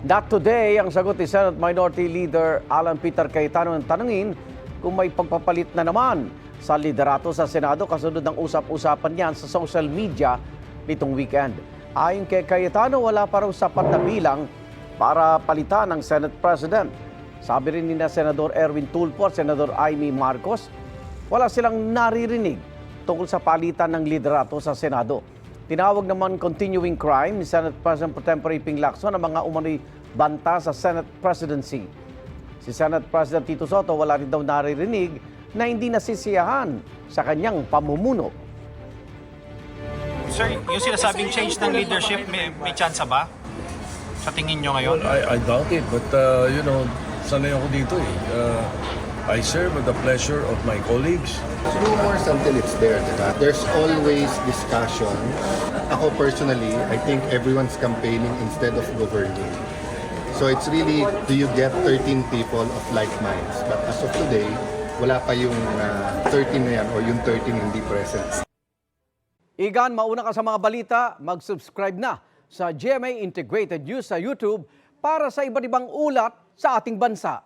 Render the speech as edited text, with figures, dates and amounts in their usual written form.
Not today, ang sagot ni Senate Minority Leader Alan Peter Cayetano ng tanungin kung may pagpapalit na naman sa liderato sa Senado kasunod ng usap-usapan niyan sa social media nitong weekend. Ayon kay Cayetano, wala pa raw sapat na bilang para palitan ng Senate President. Sabi rin ni Senador Erwin Tulfo at Senador Amy Marcos, wala silang naririnig tungkol sa palitan ng liderato sa Senado. Tinawag naman continuing crime ni Senate President Pro Tempore Ping Lacson ang mga umano'y banta sa Senate presidency. Si Senate President Tito Sotto wala rin daw naririnig na hindi nasisiyahan sa kanyang pamumuno. Sir, yung sinasabing change ng leadership, may chance ba? Sa tingin nyo ngayon? Well, I doubt it, but sanay ako dito eh. I serve with the pleasure of my colleagues. Rumors until it's there, diba? There's always discussion. Ako personally, I think everyone's campaigning instead of governing. So it's really, do you get 13 people of like minds? But as of today, wala pa yung 13 na yan o yung 13 hindi present. Igan, mauna ka sa mga balita, mag-subscribe na sa GMA Integrated News sa YouTube para sa iba't ibang ulat sa ating bansa.